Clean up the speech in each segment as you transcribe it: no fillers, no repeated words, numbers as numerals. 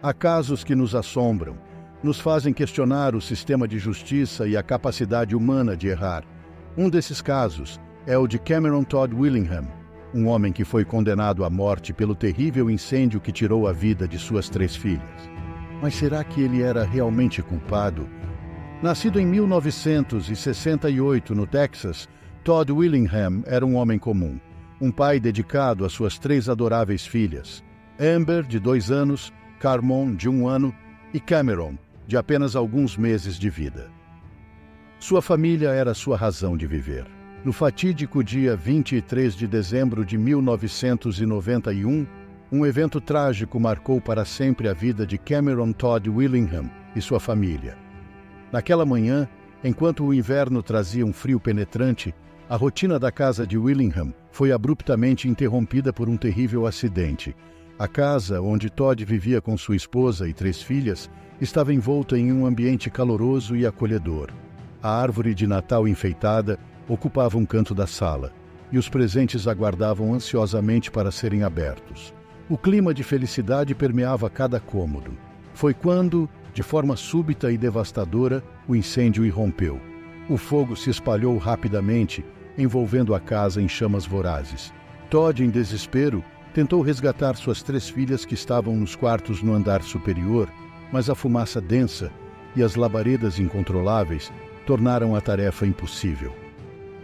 Há casos que nos assombram, nos fazem questionar o sistema de justiça e a capacidade humana de errar. Um desses casos é o de Cameron Todd Willingham, um homem que foi condenado à morte pelo terrível incêndio que tirou a vida de suas 3 filhas. Mas será que ele era realmente culpado? Nascido em 1968 no Texas, Todd Willingham era um homem comum, um pai dedicado às suas 3 adoráveis filhas, Amber, de 2 anos, Carmon, de 1 ano, e Cameron, de apenas alguns meses de vida. Sua família era sua razão de viver. No fatídico dia 23 de dezembro de 1991, um evento trágico marcou para sempre a vida de Cameron Todd Willingham e sua família. Naquela manhã, enquanto o inverno trazia um frio penetrante, a rotina da casa de Willingham foi abruptamente interrompida por um terrível acidente. A casa, onde Todd vivia com sua esposa e 3 filhas, estava envolta em um ambiente caloroso e acolhedor. A árvore de Natal enfeitada ocupava um canto da sala, e os presentes aguardavam ansiosamente para serem abertos. O clima de felicidade permeava cada cômodo. Foi quando, de forma súbita e devastadora, o incêndio irrompeu. O fogo se espalhou rapidamente, envolvendo a casa em chamas vorazes. Todd, em desespero, tentou resgatar suas 3 filhas que estavam nos quartos no andar superior, mas a fumaça densa e as labaredas incontroláveis tornaram a tarefa impossível.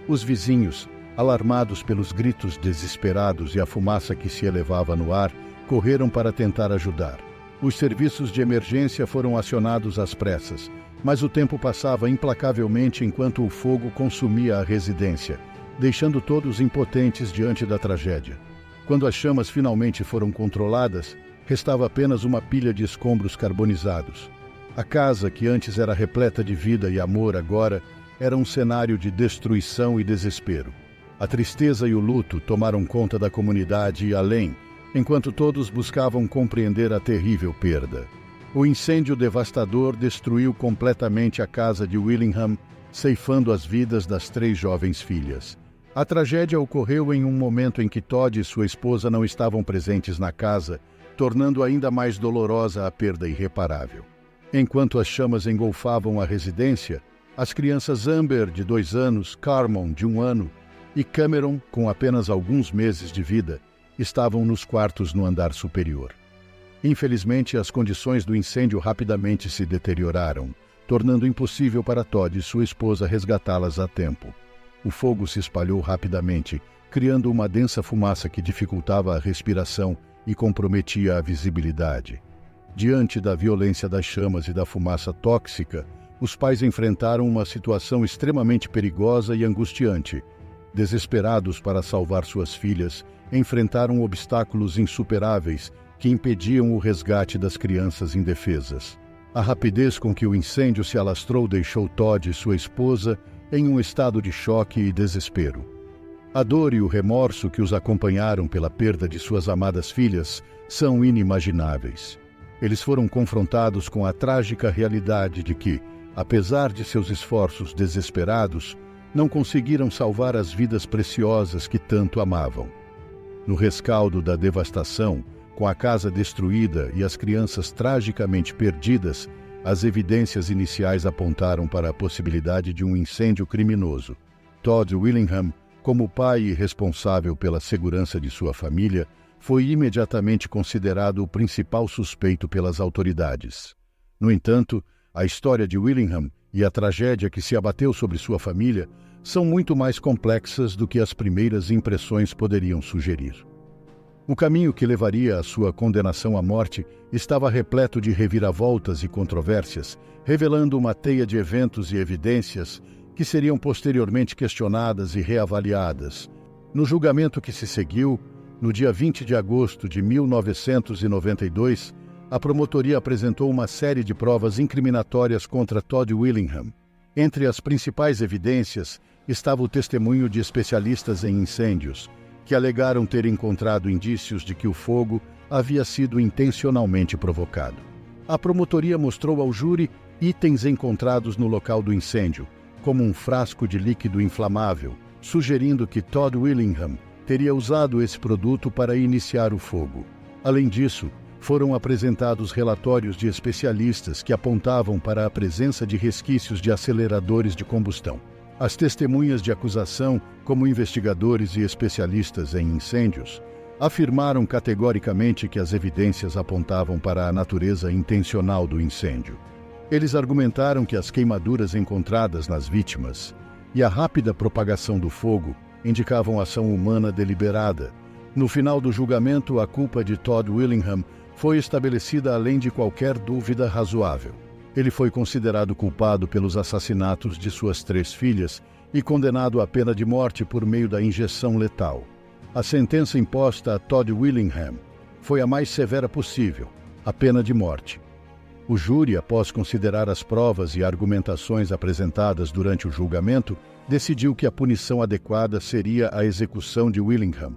Os vizinhos, alarmados pelos gritos desesperados e a fumaça que se elevava no ar, correram para tentar ajudar. Os serviços de emergência foram acionados às pressas, mas o tempo passava implacavelmente enquanto o fogo consumia a residência, deixando todos impotentes diante da tragédia. Quando as chamas finalmente foram controladas, restava apenas uma pilha de escombros carbonizados. A casa, que antes era repleta de vida e amor, agora era um cenário de destruição e desespero. A tristeza e o luto tomaram conta da comunidade e além, enquanto todos buscavam compreender a terrível perda. O incêndio devastador destruiu completamente a casa de Willingham, ceifando as vidas das 3 jovens filhas. A tragédia ocorreu em um momento em que Todd e sua esposa não estavam presentes na casa, tornando ainda mais dolorosa a perda irreparável. Enquanto as chamas engolfavam a residência, as crianças Amber, de 2 anos, Carmon, de 1 ano, e Cameron, com apenas alguns meses de vida, estavam nos quartos no andar superior. Infelizmente, as condições do incêndio rapidamente se deterioraram, tornando impossível para Todd e sua esposa resgatá-las a tempo. O fogo se espalhou rapidamente, criando uma densa fumaça que dificultava a respiração e comprometia a visibilidade. Diante da violência das chamas e da fumaça tóxica, os pais enfrentaram uma situação extremamente perigosa e angustiante. Desesperados para salvar suas filhas, enfrentaram obstáculos insuperáveis que impediam o resgate das crianças indefesas. A rapidez com que o incêndio se alastrou deixou Todd e sua esposa em um estado de choque e desespero. A dor e o remorso que os acompanharam pela perda de suas amadas filhas são inimagináveis. Eles foram confrontados com a trágica realidade de que, apesar de seus esforços desesperados, não conseguiram salvar as vidas preciosas que tanto amavam. No rescaldo da devastação, com a casa destruída e as crianças tragicamente perdidas, as evidências iniciais apontaram para a possibilidade de um incêndio criminoso. Todd Willingham, como pai e responsável pela segurança de sua família, foi imediatamente considerado o principal suspeito pelas autoridades. No entanto, a história de Willingham e a tragédia que se abateu sobre sua família são muito mais complexas do que as primeiras impressões poderiam sugerir. O caminho que levaria à sua condenação à morte estava repleto de reviravoltas e controvérsias, revelando uma teia de eventos e evidências que seriam posteriormente questionadas e reavaliadas. No julgamento que se seguiu, no dia 20 de agosto de 1992, a promotoria apresentou uma série de provas incriminatórias contra Todd Willingham. Entre as principais evidências estava o testemunho de especialistas em incêndios, que alegaram ter encontrado indícios de que o fogo havia sido intencionalmente provocado. A promotoria mostrou ao júri itens encontrados no local do incêndio, como um frasco de líquido inflamável, sugerindo que Todd Willingham teria usado esse produto para iniciar o fogo. Além disso, foram apresentados relatórios de especialistas que apontavam para a presença de resquícios de aceleradores de combustão. As testemunhas de acusação, como investigadores e especialistas em incêndios, afirmaram categoricamente que as evidências apontavam para a natureza intencional do incêndio. Eles argumentaram que as queimaduras encontradas nas vítimas e a rápida propagação do fogo indicavam ação humana deliberada. No final do julgamento, a culpa de Todd Willingham foi estabelecida além de qualquer dúvida razoável. Ele foi considerado culpado pelos assassinatos de suas 3 filhas e condenado à pena de morte por meio da injeção letal. A sentença imposta a Todd Willingham foi a mais severa possível, a pena de morte. O júri, após considerar as provas e argumentações apresentadas durante o julgamento, decidiu que a punição adequada seria a execução de Willingham.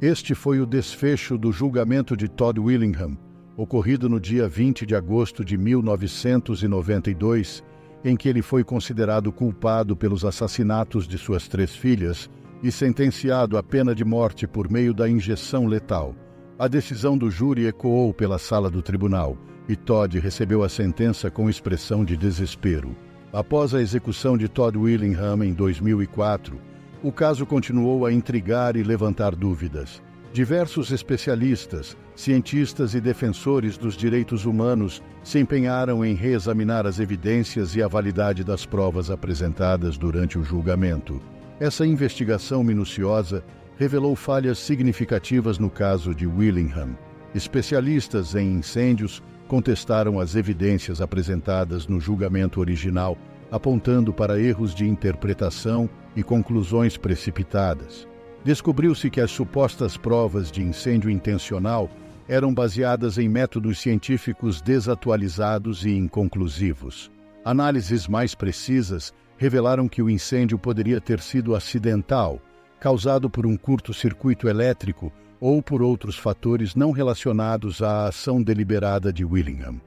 Este foi o desfecho do julgamento de Todd Willingham, ocorrido no dia 20 de agosto de 1992, em que ele foi considerado culpado pelos assassinatos de suas 3 filhas e sentenciado à pena de morte por meio da injeção letal. A decisão do júri ecoou pela sala do tribunal e Todd recebeu a sentença com expressão de desespero. Após a execução de Todd Willingham em 2004, o caso continuou a intrigar e levantar dúvidas. Diversos especialistas, cientistas e defensores dos direitos humanos se empenharam em reexaminar as evidências e a validade das provas apresentadas durante o julgamento. Essa investigação minuciosa revelou falhas significativas no caso de Willingham. Especialistas em incêndios contestaram as evidências apresentadas no julgamento original, apontando para erros de interpretação e conclusões precipitadas. Descobriu-se que as supostas provas de incêndio intencional eram baseadas em métodos científicos desatualizados e inconclusivos. Análises mais precisas revelaram que o incêndio poderia ter sido acidental, causado por um curto-circuito elétrico ou por outros fatores não relacionados à ação deliberada de Willingham.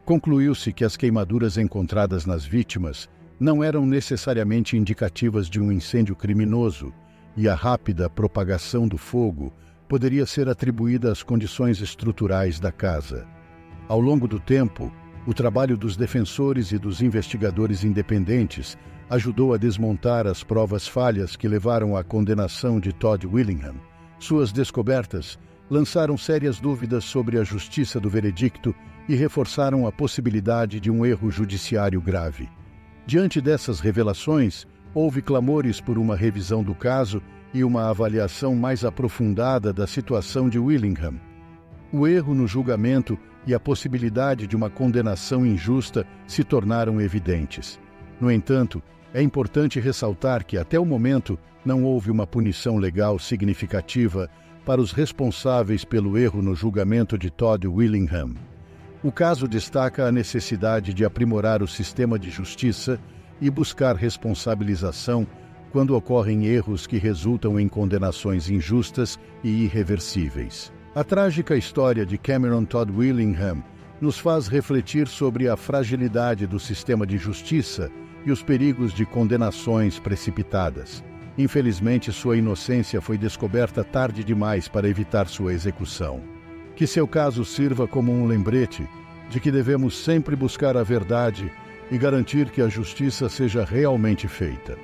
Concluiu-se que as queimaduras encontradas nas vítimas não eram necessariamente indicativas de um incêndio criminoso, e a rápida propagação do fogo poderia ser atribuída às condições estruturais da casa. Ao longo do tempo, o trabalho dos defensores e dos investigadores independentes ajudou a desmontar as provas falhas que levaram à condenação de Todd Willingham. Suas descobertas lançaram sérias dúvidas sobre a justiça do veredicto e reforçaram a possibilidade de um erro judiciário grave. Diante dessas revelações, houve clamores por uma revisão do caso e uma avaliação mais aprofundada da situação de Willingham. O erro no julgamento e a possibilidade de uma condenação injusta se tornaram evidentes. No entanto, é importante ressaltar que, até o momento, não houve uma punição legal significativa para os responsáveis pelo erro no julgamento de Todd Willingham. O caso destaca a necessidade de aprimorar o sistema de justiça e buscar responsabilização quando ocorrem erros que resultam em condenações injustas e irreversíveis. A trágica história de Cameron Todd Willingham nos faz refletir sobre a fragilidade do sistema de justiça e os perigos de condenações precipitadas. Infelizmente, sua inocência foi descoberta tarde demais para evitar sua execução. Que seu caso sirva como um lembrete de que devemos sempre buscar a verdade e garantir que a justiça seja realmente feita.